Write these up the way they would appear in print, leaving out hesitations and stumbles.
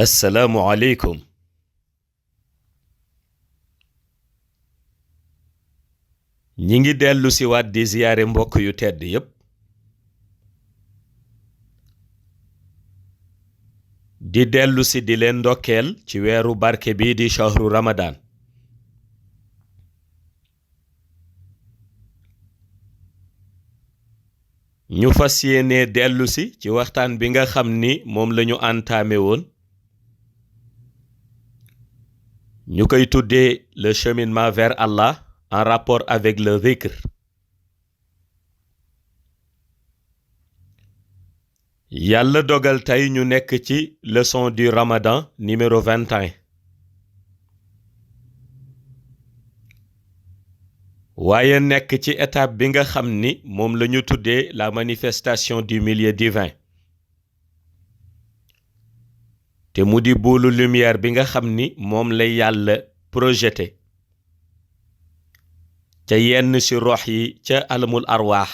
assalaamu aleykum ñi ngi dellu si waat di ziyaare mbokk yu tedd yépp di dellu si di leen ndokkeel ci weeru barke bii di shahru ramadan ñu fas yéene dellu si ci waxtaan bi nga xam ni moom lañu entamé woon ñu koy tuddee le cheminement vers Allah en rapport avec le dhikr yàlla dogal tey ñu nekk ci leçon du Ramadan numéro 21 waaye nekk ci étape bi nga xam ni moom la ñu tuddee la manifestation du milieu divin te mu di boolu lumière bi nga xam ni moom la yàlla projeté ca yenn ci rox yi ca alamul arwaax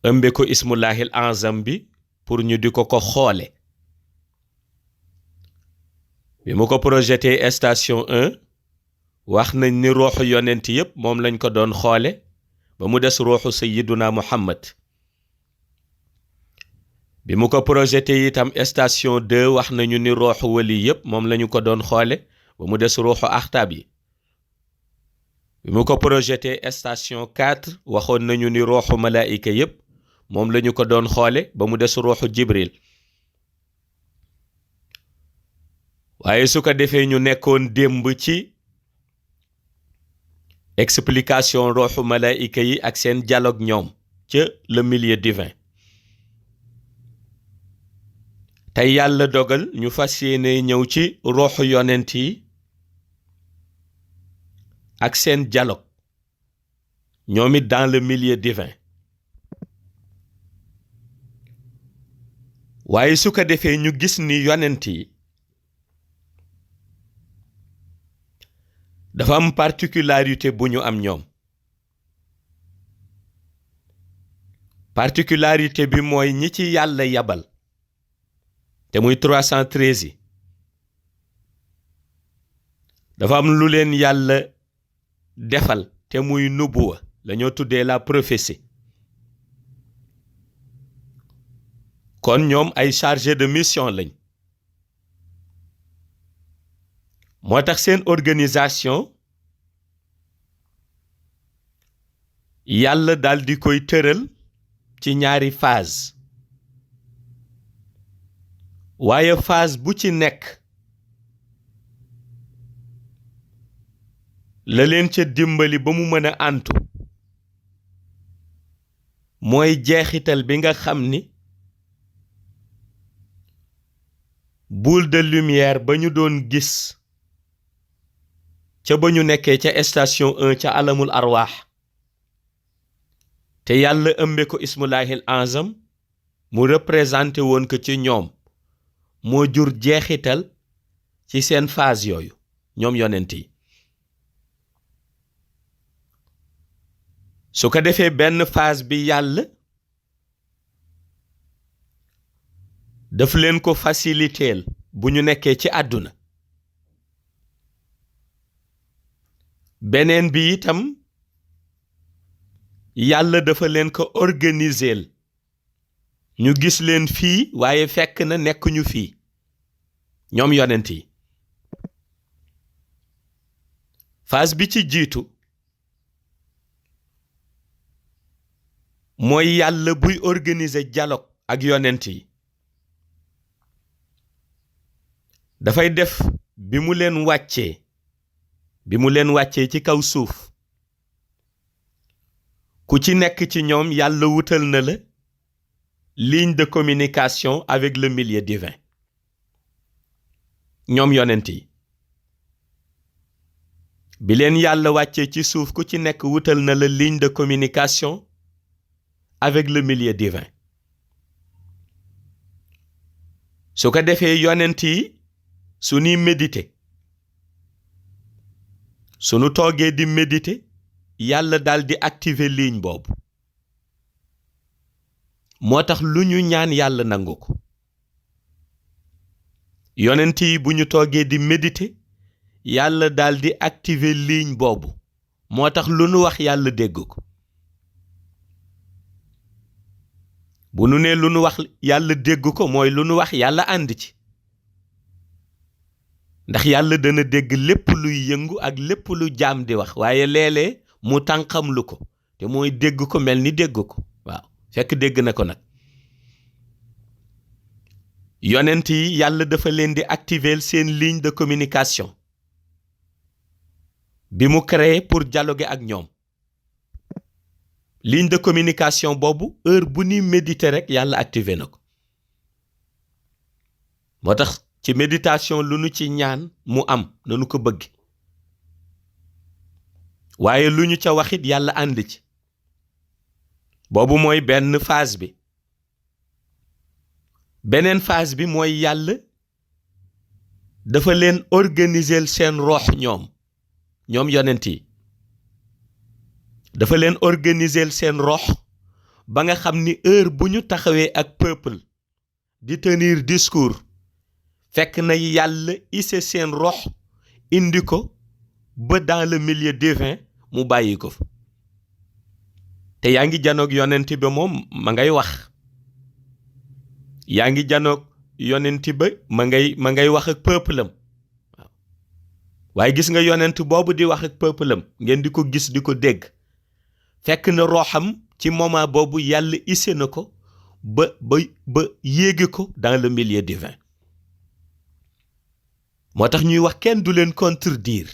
ëmbe ko ismullahil azam bi pour ñu di ko xoole bi mu ko projeté station 1 wax nañ ni ruuxu yonent yépp moom lañ ko doon xoole ba mu des ruuxu sayyiduna Muhammad bi mu ko projeté itam station 2 wax nañu ni ruuxu wali yépp moom lañu ko doon xoole ba mu des ruuxu axtaab yi bi mu ko projeté station 4 waxoon nañu ni ruuxu malaayika yépp moom lañu ko doon xoole ba mu des ruuxu Jibril waaye su ko defee ñu nekkoon démb ci explication ruuxu malaayika yi ak seen dialogue ñoom ca le milieu divin tey yàlla dogal ñu fas yéene ñëw ci ruuxu yonent yi ak seen dialogue ñoom it dans le milieu divin waaye su ko defee ñu gis ni yonent yi dafa am particularité bu ñu am ñoom particularité bi mooy ñi ci yàlla yabal te muy 313 yi dafa am lu leen yàlla defal te muy nubuwa la ñoo tuddee la prophétie kon ñoom ay chargé de mission lañ moo tax seen organisation yàlla daal di koy tëral ci ñaari phase waaye phase bu ci nekk la leen ca dimbali ba mu mën a antu mooy jeexital bi nga xam ni boule de lumière ba ñu doon gis ca ba ñu nekkee ca station 1 ca alamul arwaax te yàlla ëmbe ko ismullahil azam mu représenté woon ko ci ñoom moo jur jeexital ci seen phase yooyu ñoom yonent yi su ko defee benn phase bi yàlla daf leen ko faciliteel bu ñu nekkee ci àdduna beneen bi itam yàlla dafa leen ko organiseel ñu gis leen fii waaye fekk na nekkuñu fii ñoom yonent yi phase bi ci jiitu mooy yàlla buy organiser dialogue ak yonent yi dafay def bi mu leen wàccee ci kaw suuf ku ci nekk ci ñoom yàlla wutal na la ligne de communication avec le milieu divin ñoom yonent yi bi leen yàlla wàccee ci suuf ku ci nekk wutal na la ligne de communication avec le milieu divin su ko defee yonent yi suñuy méditer sunu toogee di méditer yàlla daal di activer ligne boobu moo tax lu ñu ñaan yàlla nangu ko yonent yi bu ñu toogee di méditer yàlla daal di activer ligne boobu moo tax lu nu wax yàlla dégg ko bu nu nee lu nu wax yàlla dégg ko mooy lu nu wax yàlla ànd ci ndax yàlla dana dégg lépp luy yëngu ak lépp lu jaam di wax waaye léeg-léeg mu tànqam lu ko te mooy dégg ko mel ni dégg ko waaw fekk dégg na ko nag yonent yi yàlla dafa leen di activer seen ligne de communication bi mu créé pour dialoguer ak ñoom ligne de communication boobu heure bu ñuy méditer rek yàlla activé na ko moo tax ci méditation lu nu ci ñaan mu am nanu ko bëgg waaye lu ñu ca waxit yàlla ànd ci boobu mooy benn phase bi beneen phase bi mooy yàlla dafa leen organiser seen roox ñoom yonent yi dafa leen organiser seen roox ba nga xam ni heure bu ñu taxawee ak peuple di tenir discours fekk na yàlla isse seen roox indi ko ba dans le milieu divin mu bàyyi ko fa te yaa ngi janoog yonent ba moom ma ngay wax yaa ngi janoog yonent ba ma ngay wax ak peuple am waaw waaye gis nga yonent boobu di wax ak peuple am ngeen di ko gis di ko dégg fekk na rooxam ci moment boobu yàlla isse na ko ba yéegi ko dans le milieu divin moo tax ñuy wax kenn du leen contredire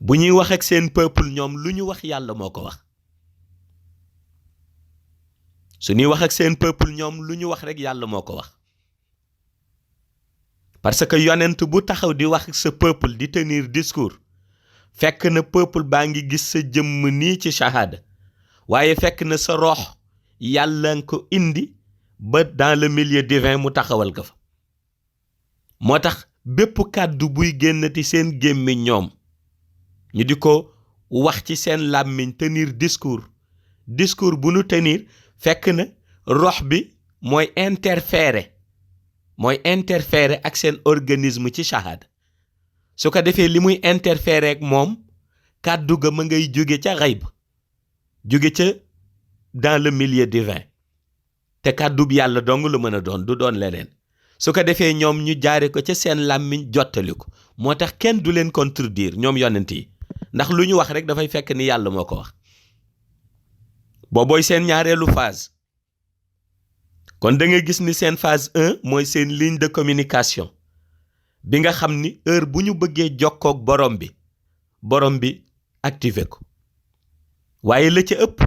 bu ñuy wax ak seen peuple ñoom lu ñu wax yàlla moo ko wax su ñuy wax ak seen peuple ñoom lu ñu wax rek yàlla moo ko wax parce que yonent bu taxaw di wax ak sa peuple di tenir discours fekk na peuple baa ngi gis sa jëmm nii ci shahada waaye fekk na sa roox yàlla nga ko indi ba dans le milieu divin mu taxawal ko fa moo tax bépp kàddu buy génnati seen gémmiñ ñoom ñu di ko wax ci seen làmmiñ tenir discours bu nu tenir fekk na rox bi mooy interférer ak seen organisme ci shahada su ko defee li muy interférer ak moom kàddu ga ma ngay jóge ca xayb jóge ca dans le milieu divin te kàddu bi yàlla dong lu mën a doon du doon leneen su ko defee ñoom ñu jaare ko ca seen làmmiñ jottali ko moo tax kenn du leen contredire ñoom yonent yi ndax lu ñu wax rek dafay fekk ni yàlla moo ko wax boobooy seen ñaareelu phase kon da nga gis ni seen phase 1 mooy seen ligne de communication bi nga xam ni heure bu ñu bëggee jokkoog borom bi activé ko waaye la ca ëpp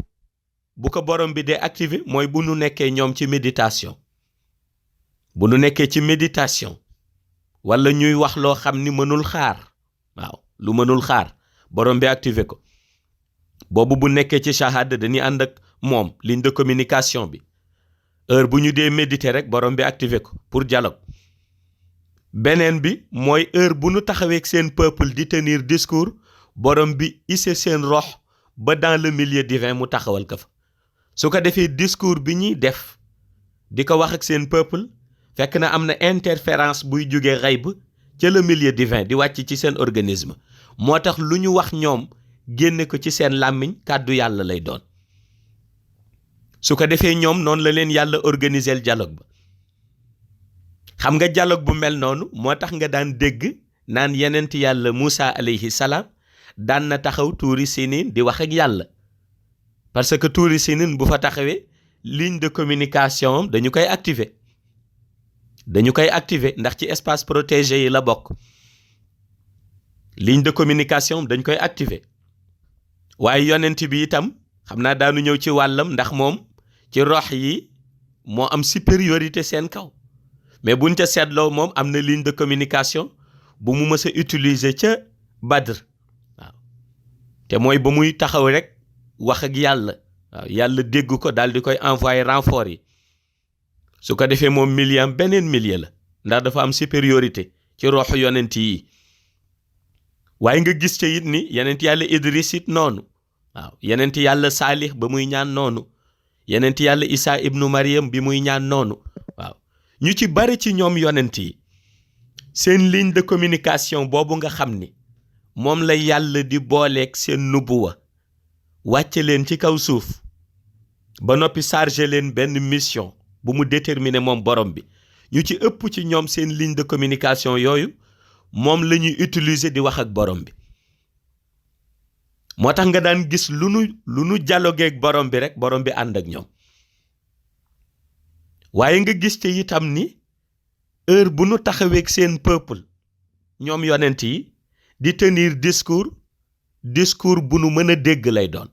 bu ko borom bi dee activé mooy bu nu nekkee ñoom ci méditation bu nu nekkee ci méditation wala ñuy wax loo xam ni mënul xaar waaw lu mënul xaar borom bi activé ko boobu bu nekkee ci shahada dañuy ànd ak moom ligne de communication bi heure bu ñu dee méditer rek borom bi activé ko pour dialogue beneen bi mooy heure bu nu taxawee ak seen peuple di tenir discours borom bi isse seen rox ba dans le milieu divin mu taxawal ko fa su ko defee discours bi ñuy def di ko wax ak seen peuple fekk na am na interférence buy jóge xayb ca le milieu divin di wàcc ci seen organisme moo tax lu ñu wax ñoom génne ko ci seen làmmiñ kàddu yàlla lay doon su ko defee ñoom noonu la leen yàlla organiser dialogue ba xam nga dialogue bu mel noonu moo tax nga daan dégg naan yenent yàlla Moussa alayhi salaam daan na taxaw tuuri Sinin di wax ak yàlla parce que tuuri Sinin bu fa taxawee ligne de communication dañu koy activer ndax ci espace protégé yi la bokk ligne de communication dañ koy activer waaye yonent bi itam xam naa daanu ñëw ci wàllam ndax moom ci rox yi moo am supériorité seen kaw mais buñ ca seetloo moom am na ligne de communication bu mu mës a utiliser ca Badr waaw te mooy ba muy taxaw rek wax ak yàlla waaw yàlla dégg ko daal di koy envoyer renfort yi su ko defee moom milieu am beneen milieu la ndax dafa am supériorité ci roxu yonent yi waaye nga gis ca it ni yenent yàlla Idris it noonu waaw yenent yàlla Saalix ba muy ñaan noonu yenent yàlla Isaa ibnu Maryam bi muy ñaan noonu waaw ñu ci bari ci ñoom yonent yi seen ligne de communication boobu nga xam ni moom la yàlla di booleeg seen nubuwa wàcce leen ci kaw suuf ba noppi chargé leen benn mission bu mu déterminer moom borom bi ñu ci ëpp ci ñoom seen ligne de communication yooyu moom la ñuy utiliser di wax ak borom bi moo tax nga daan gis lu nu dialogué ak borom bi rek borom bi ànd ak ñoom waaye nga gis te itam ni heure bu nu taxaweeg seen peuple ñoom yonent yi di tenir discours bu nu mën a dégg lay doon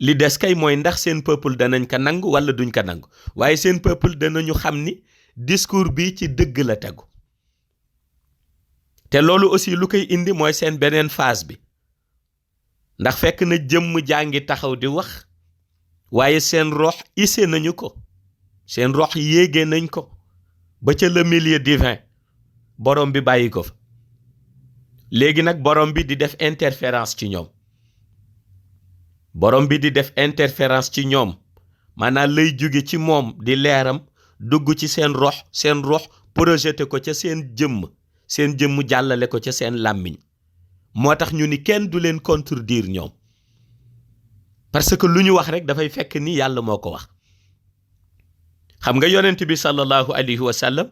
li des kay mooy ndax seen peuple danañ ko nangu wala duñ ko nangu waaye seen peuple danañu xam ni discours bi ci dëgg la tegu te loolu aussi lu koy indi mooy seen beneen phase bi ndax fekk na jëmm jaa ngi taxaw di wax waaye seen rox issé nañu ko seen rox yéege nañ ko ba ca le milieu divin borom bi bàyyi ko fa léegi nag borom bi di def interférence ci ñoom borom bi di def interférence ci ñoom maanaam lay jóge ci moom di leeram dugg ci seen rox projeté ko ca seen jëmm jàllale ko ca seen làmmiñ moo tax ñu ni kenn du leen contredire ñoom parce que lu ñu wax rek dafay fekk ni yàlla moo ko wax xam nga yonent bi sallallahu alayhi wa sallam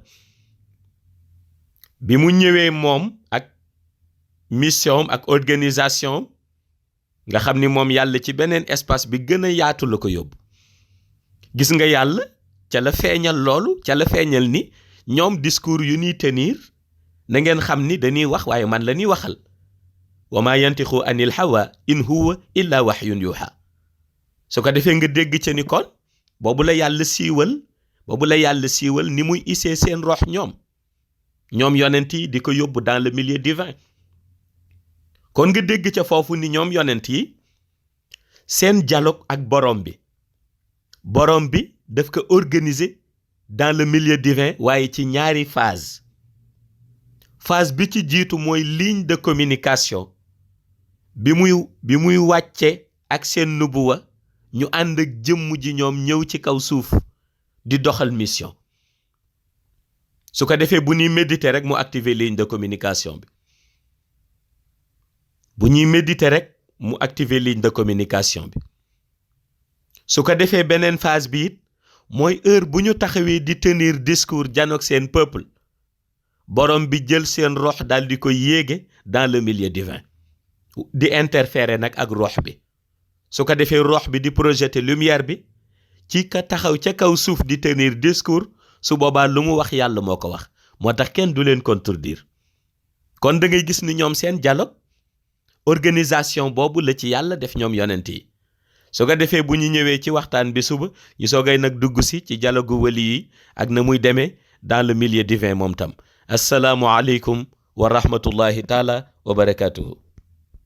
bi mu ñëwee moom ak mission ak organisation nga xam ni moom yàlla ci beneen espace bi gën a yaatu la ko yóbbu gis nga yàlla ca la feeñal loolu ca la feeñal ni ñoom discours yu ñuy tenir na ngeen xam ni dañuy wax waaye man la ñuy waxal wa ma yantixu anil hawa in huwa illa wahyun yuha su ko defee nga dégg ca ni kon boobu la yàlla siiwal ni muy issee seen rox ñoom yonent yi di ko yóbbu dans le milieu divin kon nga dégg ca foofu ni ñoom yonent yi seen dialogue ak borom bi daf ko organiser dans le milieu divin waaye ci ñaari phase bi ci jiitu mooy ligne de communication bi muy wàcce ak seen nubuwa ñu ànd ak jëmm ji ñoom ñëw ci kaw suuf di doxal mission su ko defee bu ñuy méditer rek mu activer ligne de communication bi su ko defee beneen phase bi it mooy heure bu ñu taxawee di tenir discours janoog seen peuple borom bi jël seen rox daal di ko yéege dans le milieu divin di interférer nag ak rox bi su ko defee rox bi di projeter lumière bi ci ka taxaw ca kaw suuf di tenir discours su boobaa lu mu wax yàlla moo ko wax moo tax kenn du leen contredire kon da ngay gis ni ñoom seen dialogue organisation boobu la ci yàlla def ñoom yonent yi su ko defee bu ñu ñëwee ci waxtaan bi suba ñu soogay nag dugg si ci dialogue wali yi ak na muy demee dans le milieu divin moom tam assalaamu aleykum wa rahmatullahi taala wa barakatuhu